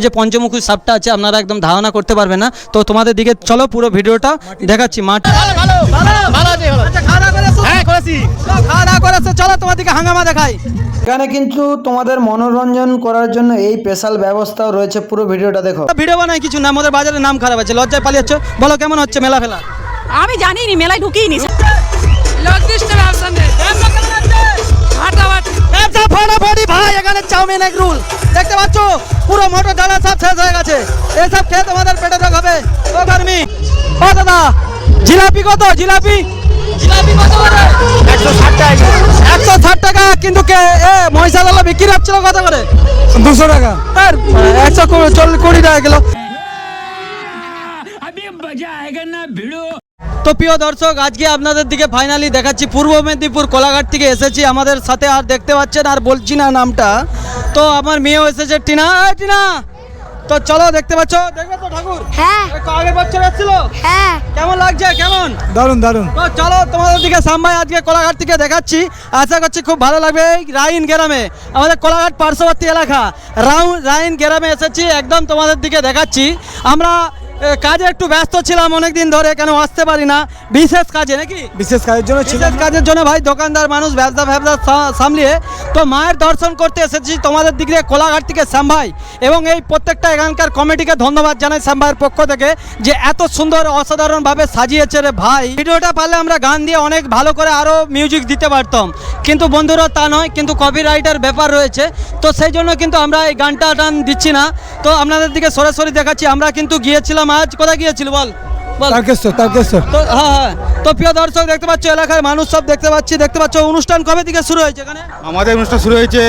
যে পঞ্চমুখী সাপটা আছে আপনারা একদম ধারণা করতে পারবেন না। তো তোমাদের দিকে চলো পুরো ভিডিওটা দেখাচ্ছি। মাঠ চলো তোমার দিকে হাঙ্গামা দেখাই। এখানে কিন্তু তোমাদের মনোরঞ্জন করার জন্য এই স্পেশাল ব্যবস্থাও রয়েছে, পুরো ভিডিওটা দেখো। ভিডিও বানাই কিছু না, আমাদের বাজারের নাম খারাপ আছে, লজ্জায় পালিয়েছ। বলো কেমন হচ্ছে মেলা ফেলা? আমি জানিনি, মেলায় ঢুকিনি। ভাই এখানে চাউমিন এক রোল দেখতে পাচ্ছ, পুরো মোটর ডালা সব শেষ হয়ে গেছে। এসব খেয়ে তোমাদের পেটে রোগ হবে। ও গরমি, ও দাদা জিলাপি কত? জিলাপি কত করে? 160 টাকা। কিন্তু মহিষাদল বিক্রি হচ্ছিল কত করে? 200 টাকা। 120 টাকা কিলো। তো প্রিয় দর্শক, আজকে আপনাদের দিকে ফাইনালি দেখাচ্ছি পূর্ব মেদিনীপুর কোলাঘাট থেকে এসেছি। আমাদের সাথে আর দেখতে পাচ্ছেন, আর বলছি না নামটা, তো আমার মেয়েও এসেছে, টিনা। টিনা, তো চলো দেখতে পাচ্ছ, দেখবে তো ঠাকুর? হ্যাঁ। আগের বছর এসেছিল? হ্যাঁ। কেমন লাগছে? কেমন? দারুন দারুন। তো চলো তোমাদের দিকে সামভাই আজকে কোলাঘাট থেকে দেখাচ্ছি, আশা করছি খুব ভালো লাগবে। এই রাইন গ্রামে, আমাদের কোলাঘাট পার্শ্ববর্তী এলাকা রাইন গ্রামে এসেছি, একদম তোমাদের দিকে দেখাচ্ছি। আমরা কাজে একটু ব্যস্ত ছিলাম অনেকদিন ধরে, কেন আসতে পারি না, বিশেষ কাজে নাকি, বিশেষ কাজের জন্য ছিল। বিশেষ কাজের জন্য ভাই, দোকানদার মানুষ, ব্যবসা সামলিয়ে তো মায়ের দর্শন করতে এসেছি তোমাদের দিক দিয়ে কোলাঘাট থেকে শ্যাম ভাই, এবং এই প্রত্যেকটা এখানকার কমিটিকে ধন্যবাদ জানাই শ্যাম ভাইয়ের পক্ষ থেকে, যে এত সুন্দর অসাধারণভাবে সাজিয়েছে রে ভাই। ভিডিওটা পারলে আমরা গান দিয়ে অনেক ভালো করে আরও মিউজিক দিতে পারতাম, কিন্তু বন্ধুরা তা নয়, কিন্তু কপিরাইটের ব্যাপার রয়েছে, তো সেই জন্য কিন্তু আমরা এই গানটা টান দিচ্ছি না। তো আপনাদের দিকে সরাসরি দেখাচ্ছি। আমরা কিন্তু গিয়েছিলাম, আজ কোথায় গিয়েছিল বল? তারকেশ্বর। তো হ্যাঁ, তো প্রিয় দর্শক দেখতে পাচ্ছ, এলাকার মানুষ সব দেখতে পাচ্ছ। অনুষ্ঠান কবে থেকে শুরু হয়েছে এখানে? আমাদের অনুষ্ঠান শুরু হয়েছে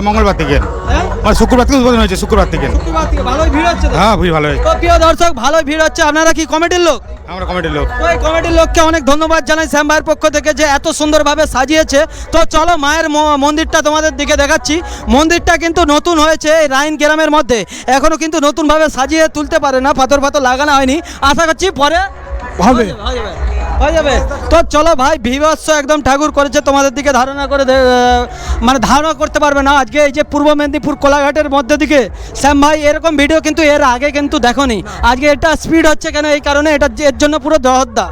মঙ্গলবার থেকে, মানে শুক্রবার থেকে উদ্বোধন হয়েছে। শুক্রবার থেকে ভালোই ভিড় হচ্ছে। হ্যাঁ, ভিড় ভালো হয়েছে। তো প্রিয় দর্শক, ভালোই ভিড় হচ্ছে। আপনারা কি কমিটির লোক? আমরা কমিটির লোক। ওই কমিটির লোককে অনেক ধন্যবাদ জানাই শ্যাম ভাইয়ের পক্ষ থেকে, যে এত সুন্দরভাবে সাজিয়েছে। তো চলো মায়ের মন্দিরটা তোমাদের দিকে দেখাচ্ছি। মন্দিরটা কিন্তু নতুন হয়েছে এই রাইন গ্রামের মধ্যে, এখনো কিন্তু নতুনভাবে সাজিয়ে তুলতে পারে না, পাথর লাগানো হয়নি। আশা করছি পরে হবে, হয়ে যাবে। তো চলো ভাই, বিভৎস একদম ঠাকুর করেছে, তোমাদের দিকে ধারণা করে মানে ধারণা করতে পারবে না। আজকে এই যে পূর্ব মেদিনীপুর কোলাঘাটের মধ্যে দিকে শ্যাম ভাই এরকম ভিডিও কিন্তু এর আগে কিন্তু দেখোনি। আজকে এটা স্পিড হচ্ছে কেন, এই কারণে এটা এর জন্য পুরো জহদ্দা,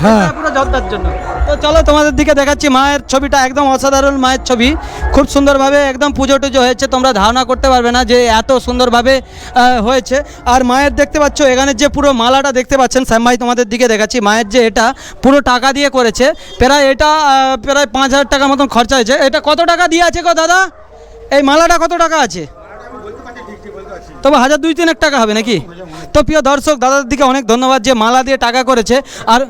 হ্যাঁ পুরো জহদ্দার জন্য। তো চলো তোমাদের দিকে দেখাচ্ছি মায়ের ছবিটা, একদম অসাধারণ মায়ের ছবি, খুব সুন্দরভাবে একদম পুজো টুজো হয়েছে, তোমরা ধারণা করতে পারবে না যে এত সুন্দরভাবে হয়েছে। আর মায়ের দেখতে পাচ্ছ এখানে যে পুরো মালাটা দেখতে পাচ্ছেন শ্যাম ভাই, তোমাদের দিকে দেখাচ্ছি। মায়ের যে এটা পুরো টাকা দিয়ে করেছে, প্রায় 5,000 টাকার মতন খরচা হয়েছে। এটা কত টাকা দিয়ে আছে গো দাদা? এই মালাটা কত টাকা আছে? তবে 1,200-3 টাকা হবে নাকি? তো প্রিয় দর্শক, দাদার দিকে অনেক ধন্যবাদ যে মালা দিয়ে টাকা করেছে। আর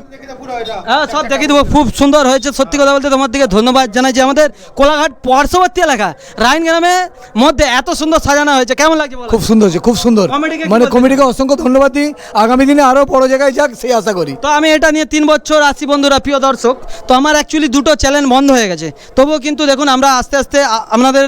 হ্যাঁ, সব দেখিয়ে দেবো, খুব সুন্দর হয়েছে। সত্যি কথা বলতে তোমার দিকে ধন্যবাদ জানাই, যে আমাদের কোলাঘাট পার্শ্ববর্তী এলাকা রাইন গ্রামের মধ্যে এত সুন্দর সাজানো হয়েছে। কেমন লাগছে? খুব সুন্দর হয়েছে, খুব সুন্দর। মানে কমিটিকে অসংখ্য ধন্যবাদ দিই, আগামী দিনে আরো বড় জায়গায় যাক সেই আশা করি। তো আমি এটা নিয়ে 3 বছর আসছি বন্ধুরা, প্রিয় দর্শক। তো আমার অ্যাকচুয়ালি 2টো চ্যানেল বন্ধ হয়ে গেছে, তবুও কিন্তু দেখুন আমরা আস্তে আস্তে আপনাদের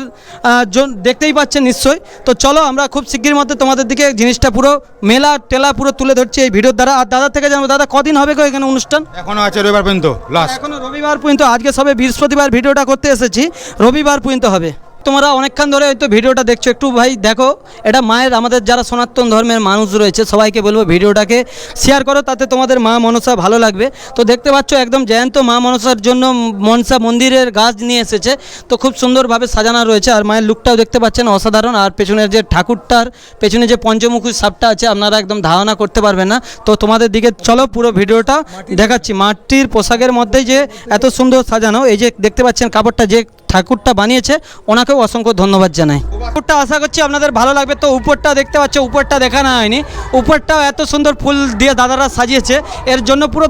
দেখতেই পাচ্ছেন নিশ্চয়ই। তো চলো আমরা খুব শিগগির মধ্যে তোমাদের দিকে জিনিসটা পুরো মেলা টেলা পুরো তুলে ধরছি এই ভিডিওর দ্বারা। আর দাদার থেকে জানবো, দাদা কদিন হবে গো এখানে অনুষ্ঠান? এখনো আছে রবিবার পর্যন্ত লাস্ট। এখনো রবিবার পর্যন্ত, আজকে সবে বৃহস্পতিবার ভিডিওটা করতে এসেছি, রবিবার পর্যন্ত হবে। তোমরা অনেকক্ষণ ধরে হয়তো ভিডিওটা দেখছো, একটু ভাই দেখো। এটা মায়ের, আমাদের যারা সনাতন ধর্মের মানুষ রয়েছে সবাইকে বলবো ভিডিওটাকে শেয়ার করো, তাতে তোমাদের মা মনসা ভালো লাগবে। তো দেখতে পাচ্ছ একদম জ্যান্ত মা মনসার জন্য মনসা মন্দিরের গাছ নিয়ে এসেছে, তো খুব সুন্দরভাবে সাজানো রয়েছে। আর মায়ের লুকটাও দেখতে পাচ্ছেন অসাধারণ। আর পেছনের যে ঠাকুরটার পেছনে যে পঞ্চমুখী সাপটা আছে, আপনারা একদম ধারণা করতে পারবেন না। তো তোমাদের দিকে চলো পুরো ভিডিওটা দেখাচ্ছি। মাটির পোশাকের মধ্যে যে এত সুন্দর সাজানো, এই যে দেখতে পাচ্ছেন কাপড়টা, যে ঠাকুরটা বানিয়েছে ওনাকেও অসংখ্য ধন্যবাদ জানাই। উপরটা আশা করছি আপনাদের ভালো লাগবে। তো উপরটা দেখতে পাচ্ছ, উপরটা দেখানো হয়নি, উপরটাও এত সুন্দর ফুল দিয়ে দাদারা সাজিয়েছে, এর জন্য পুরো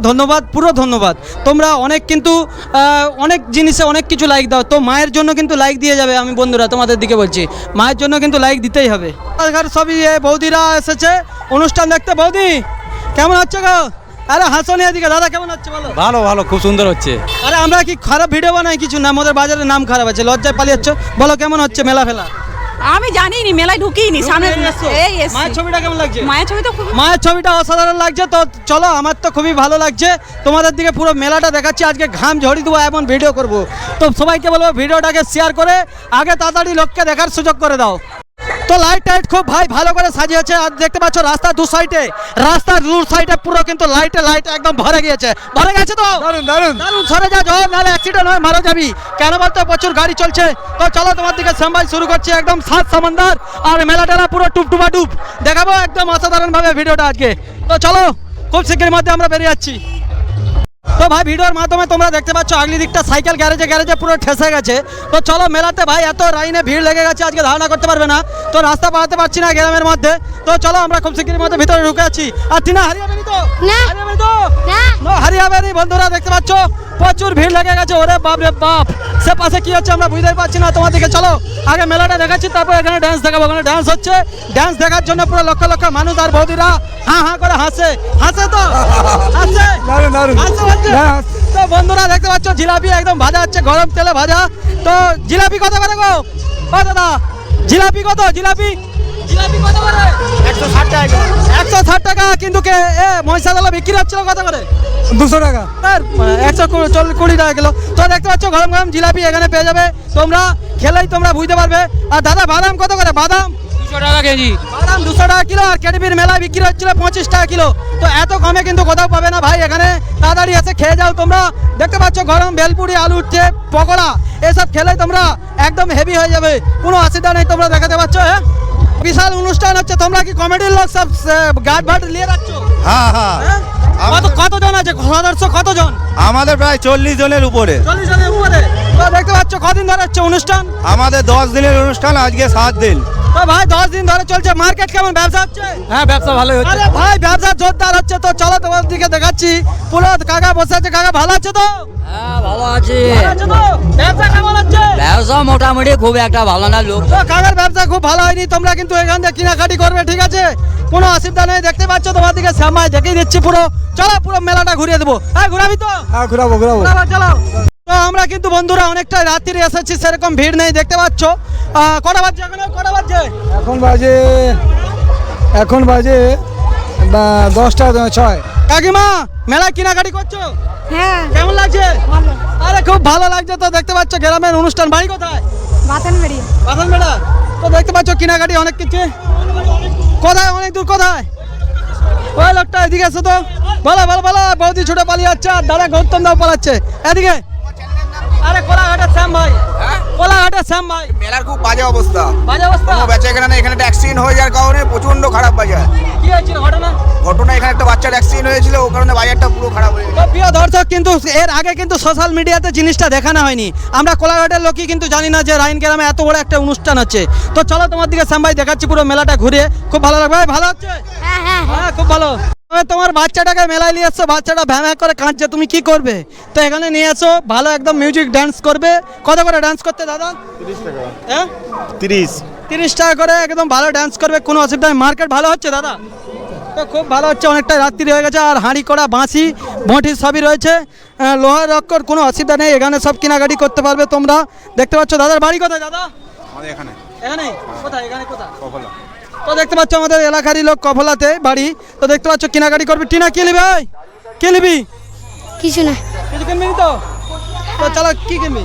ধন্যবাদ। তোমরা অনেক কিন্তু অনেক জিনিসে অনেক কিছু লাইক দাও, তো মায়ের জন্য কিন্তু লাইক দিয়ে যাবে। আমি বন্ধুরা তোমাদের দিকে বলছি, মায়ের জন্য কিন্তু লাইক দিতেই হবে। সবই বৌদিরা এসেছে অনুষ্ঠান দেখতে। বৌদি কেমন হচ্ছে গো? আরে হাসো না এদিকে। দাদা কেমন হচ্ছে বলো? ভালো ভালো, খুব সুন্দর হচ্ছে। আরে আমরা কি খারাপ ভিডিও বানাই কিছু না, আমাদের বাজারের নাম খারাপ আছে, লজ্জায় পালিয়েছ। বলো কেমন হচ্ছে মেলা ফেলা? আমি জানিনি, মেলায় ঢুকিনি। সামনে মায়ের ছবিটা কেমন লাগছে? মায়ের ছবি তো খুব, মায়ের ছবিটা অসাধারণ লাগছে। তো চলো, আমার তো খুবই ভালো লাগছে। তোমাদের দিকে পুরো মেলাটা দেখাচ্ছি, আজকে ঘাম ঝরিয়ে দেবো এমন ভিডিও করব। তো সবাইকে বলবো ভিডিওটাকে শেয়ার করে আগে তাড়াতাড়ি লোককে দেখার সুযোগ করে দাও। তো লাইট টাইট খুব ভাই ভালো করে সাজিয়েছে। আর দেখতে পাচ্ছ রাস্তার দু সাইডে পুরো কিন্তু লাইট একদম ভরে গিয়েছে তো দারুণ সরে যা জল, নাহলে অ্যাক্সিডেন্ট হয়ে মারা যাবি। কেন বলতো প্রচুর গাড়ি চলছে। তো চলো তোমার দিকে সামবাই শুরু করছি একদম সাত সমুদ্র আর মেলা টেলা পুরো টুপটুপা ডুব দেখাবো একদম অসাধারণ ভাবে ভিডিওটা আজকে। তো চলো খুব শীঘ্রের মধ্যে আমরা বেরিয়ে যাচ্ছি। তো ভাই ভিডিওর মাধ্যমে তোমরা দেখতে পাচ্ছ আগলি দিকটা সাইকেল গ্যারেজে পুরো ঠেসে গেছে। তো চলো মেলাতে ভাই এত লাইনে ভিড় লেগে গেছে আজকে ধারণা করতে পারবে না। তো রাস্তা পাড়াতে পারছি না গ্রামের মধ্যে। তো চলো আমরা খুব শীঘ্রের মধ্যে ভিতরে ঢুকে আছি। আর টিনা হারিয়াবে তো হারিয়াবে নি বন্ধুরা, দেখতে পাচ্ছ প্রচুর ভিড় লেগে গেছে। ওরে বাপ রে বাপ, সে পাশে কি হচ্ছে আমরা বুঝতেই পারছি না। তোমার দিকে চলো আগে মেলাটা দেখাচ্ছি, তারপর এখানে ডান্স দেখাবো। ওখানে ডান্স হচ্ছে, ডান্স দেখার জন্য পুরো লক্ষ লক্ষ মানুষ আর বৌদিরা হা করে হাসে তো হাসে তো বন্ধুরা দেখতে পাচ্ছ জিলাপি একদম ভাজা হচ্ছে, গরম তেলে ভাজা। তো জিলাপি কত করে গো দাদা? জিলাপি কত? জিলাপি কত করে? 160 টাকা। কিন্তু মহিষাদলা বিক্রি হচ্ছিল কত করে? 200 টাকা। 120 টাকা কিলো। তো দেখতে পাচ্ছ গরম গরম জিলাপি এখানে পেয়ে যাবে, তোমরা খেলেই তোমরা বুঝতে পারবে। আর দাদা বাদাম কত করে? বাদাম 200 টাকা কেজি। বাদাম 200 টাকা কিলো। আর কেডিবির মেলায় বিক্রি হচ্ছিল 25 টাকা কিলো। তো এত কমে কিন্তু কোথাও পাবে না ভাই, এখানে তাড়াতাড়ি এসে খেয়ে যাও তোমরা। দেখতে পাচ্ছ গরম ভেলপুরি, আলু উঠছে, পকোড়া, এসব খেলেই তোমরা একদম হেভি হয়ে যাবে, কোনো অসুবিধা নেই। তোমরা দেখাতে পাচ্ছ হ্যাঁ বিশাল অনুষ্ঠান হচ্ছে। তোমরা কি কমেডির লোক সব গার্ড ভাট নিয়ে রাখছো? হ্যাঁ কতজন আছে সদস্য? কতজন? আমাদের প্রায় 40 জনের উপরে। 40 জনের উপরে। তো দেখতে পাচ্ছ কদিন ধরে হচ্ছে অনুষ্ঠান? আমাদের 10 দিনের অনুষ্ঠান, আজকে 7 দিন। তো ভাই 10 দিন ধরে চলছে। মার্কেট কেমন, ব্যবসা হচ্ছে? হ্যাঁ ব্যবসা ভালোই হচ্ছে। আরে ভাই ব্যবসা জোরদার হচ্ছে। তো চলো তোমার দিকে দেখাচ্ছি। পুরো কাকা বসে আছে। কাকা ভালো আছে তো? হ্যাঁ ভালো আছি। ভালো আছে তো? ব্যবসা কেমন হচ্ছে? ব্যবসা মোটামুটি খুব একটা ভালো না, লোক তো কাকার ব্যবসা খুব ভালো হয়নি। তোমরা কিন্তু এখান থেকে কেনাকাটি করবে, ঠিক আছে? কোনো অসুবিধা নেই। দেখতে পাচ্ছ তোমার দিকে সামাই দেখিয়ে দিচ্ছি পুরো। চলো পুরো মেলাটা ঘুরিয়ে দেবো। হ্যাঁ ঘুরাবি তো? হ্যাঁ ঘুরাবো। চলো। তো আমরা কিন্তু বন্ধুরা অনেকটা রাত্রি এসেছি, সেরকম ভিড় নেই। দেখতে পাচ্ছ কটা বাজছে এখন? কটা বাজছে এখন বাজে 10টা 6। কাকিমা মেলা কেনাকাটি করছো? হ্যাঁ কেমন লাগছে? ভালো। আরে খুব ভালো লাগছে। তো দেখতে পাচ্ছ গ্রামের অনুষ্ঠান। বাড়ি কোথায়? বাতানবাড়ি। বাগান মেলা। তো দেখতে পাচ্ছ কেনাকাটি অনেক কিছু। কোথায়? অনেক দূর। কোথায়? ওই লোকটা এদিকে এসো তো। বলো বৌদি ছুটে পালিয়ে যাচ্ছে আর দাদা গৌতম দাও পালাচ্ছে এদিকে। আরে কোলাঘাটের শ্যাম ভাই। কোলাঘাটের শ্যাম ভাই। মেলার খুব বাজে অবস্থা, বাজে অবস্থা। কোনো বেচা কেনা নেই। এখানে একটা অ্যাক্সিডেন্ট হয়ে যাওয়ার কারণে প্রচন্ড খারাপ বাজার। কি হয়েছিল ঘটনা? এখানে একটা বাচ্চার অ্যাক্সিডেন্ট হয়েছিল, ও কারণে বাজারটা পুরো খারাপ হয়ে গেছে। তো প্রিয় দর্শক, কিন্তু এর আগে কিন্তু সোশ্যাল মিডিয়াতে জিনিসটা দেখানো হয়নি। আমরা কোলাঘাটের লোকই কিন্তু জানি না যে রাইন গ্রামে এত বড় একটা অনুষ্ঠান আছে। তো চলো তোমার দিকে শ্যাম ভাই দেখাচ্ছি পুরো মেলাটা ঘুরিয়ে। খুব ভালো লাগবে। ভাই ভালো হচ্ছে? হ্যাঁ খুব ভালো। তোমার বাচ্চাটাকে মেলায় নিয়ে এসছো, বাচ্চাটা ভ্যাম করে কাঁদছে, তুমি কি করবে? তো এখানে নিয়ে এসো, ভালো একদম মিউজিক ডান্স করবে। কত করে ডান্স করতে দাদা? 30 টাকা। হ্যাঁ 30 টাকা করে একদম ভালো ডান্স করবে, কোনো অসুবিধা নেই। মার্কেট ভালো হচ্ছে দাদা? তো খুব ভালো হচ্ছে, অনেকটা রাত্রি হয়ে গেছে। আর হাঁড়ি কড়া, বাঁশি, বঁটি সবই রয়েছে, লোহার রক্কর, কোনো অসুবিধা নেই। এখানে সব কেনাকাটি করতে পারবে তোমরা। দেখতে পাচ্ছ দাদার বাড়ি কোথায় দাদা? আমাদের এখানে এখানে কোথায়? এখানে কোথায়? কফলা। তো দেখতে পাচ্ছ আমাদের এলাকারই লোক, কফলাতে বাড়ি। তো দেখতে পাচ্ছ কেনাকাটি করবি। টিনা কি নিবি ভাই? কি নিবি? কিছু না। কিছু কিনবি তো? তো চলো কি কিনবি?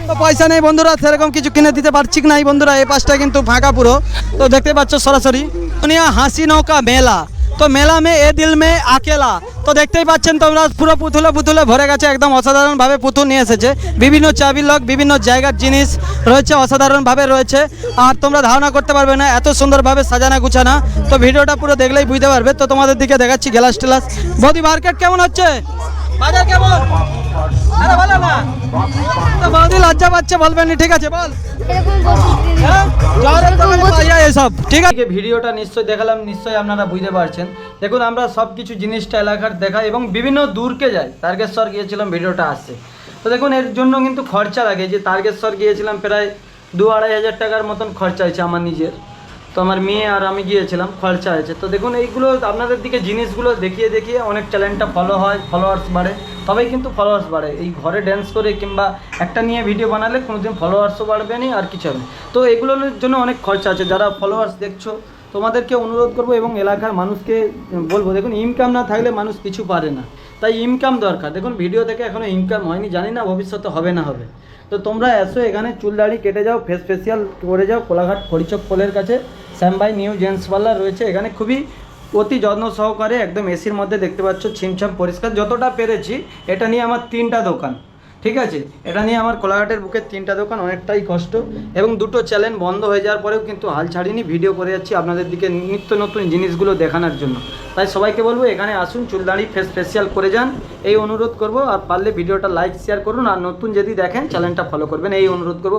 তো পয়সা নেই বন্ধুরা, সেরকম কিছু কিনে দিতে পারছি না এই বন্ধুরা। এই পাশটা কিন্তু ফাঁকা পুরো। তো দেখতে পাচ্ছ সরাসরি দুনিয়া হাসি নৌকা মেলা। তো মেলা মে এ দিল মে আকেলা। তো দেখতেই পাচ্ছেন তোমরা পুরো পুতুলে ভরে গেছে, একদম অসাধারণভাবে পুতুল নিয়ে এসেছে। বিভিন্ন চাবির লক, বিভিন্ন জায়গার জিনিস রয়েছে, অসাধারণভাবে রয়েছে। আর তোমরা ধারণা করতে পারবে না এত সুন্দরভাবে সাজানো গুছানো। তো ভিডিওটা পুরো দেখলেই বুঝতে পারবে। তো তোমাদের দিকে দেখাচ্ছি গ্লাস টেলাস। বৌদি মার্কেট কেমন হচ্ছে? বাজার কেমন? আরে বলো না। তো বৌদি লজ্জা পাচ্ছে, বলবেন না, ঠিক আছে বল। এসব ঠিক আছে। ভিডিওটা নিশ্চয়ই দেখালাম, নিশ্চয়ই আপনারা বুঝতে পারছেন। দেখুন আমরা সব কিছু জিনিসটা এলাকার দেখাই এবং বিভিন্ন দূরকে যাই। তারকেশ্বর গিয়েছিলাম, ভিডিওটা আসছে। তো দেখুন এর জন্য কিন্তু খরচা লাগে। যে তারকেশ্বর গিয়েছিলাম প্রায় 2-2.5 হাজার টাকার মতন খরচা হয়েছে আমার নিজের। তো আমার মেয়ে আর আমি গিয়েছিলাম, খরচা হয়েছে। তো দেখুন এইগুলো আপনাদের দিকে জিনিসগুলো দেখিয়ে অনেক চ্যানেলটা ফলো হয়, ফলোয়ার্স বাড়ে। তবেই কিন্তু ফলোয়ার্স বাড়ে। এই ঘরে ড্যান্স করে কিংবা একটা নিয়ে ভিডিও বানালে কোনোদিন ফলোয়ার্সও বাড়বে না আর কিছু হবে। তো এগুলোর জন্য অনেক খরচা আছে। যারা ফলোয়ার্স দেখছো তোমাদেরকে অনুরোধ করব এবং এলাকার মানুষকে বলবো, দেখুন ইনকাম না থাকলে মানুষ কিছু পারে না, তাই ইনকাম দরকার। দেখুন ভিডিও থেকে এখনও ইনকাম হয়নি, জানি না ভবিষ্যতে হবে না হবে। তো তোমরা এসো এখানে, চুল দাড়ি কেটে যাও, ফেসিয়াল করে যাও। কোলাঘাট খড়িচক পোলের কাছে শ্যামবাই নিউ জেন্টস পার্লার রয়েছে। এখানে খুবই অতি যত্ন সহকারে একদম এসির মধ্যে দেখতে পাচ্ছ, ছিমছাম পরিষ্কার। যতটা পেরেছি, এটা নিয়ে আমার 3টা দোকান, ঠিক আছে? এটা নিয়ে আমার কোলাঘাটের বুকে 3টা দোকান, অনেকটাই কষ্ট। এবং 2টো চ্যানেল বন্ধ হয়ে যাওয়ার পরেও কিন্তু হাল ছাড়িনি, ভিডিও করে যাচ্ছি আপনাদের দিকে নিত্য নতুন জিনিসগুলো দেখানোর জন্য। তাই সবাইকে বলবো এখানে আসুন, চুল দাড়ি ফেসিয়াল করে যান, এই অনুরোধ করব। আর পারলে ভিডিওটা লাইক শেয়ার করুন, আর নতুন যদি দেখেন চ্যানেলটা ফলো করবেন, এই অনুরোধ করব।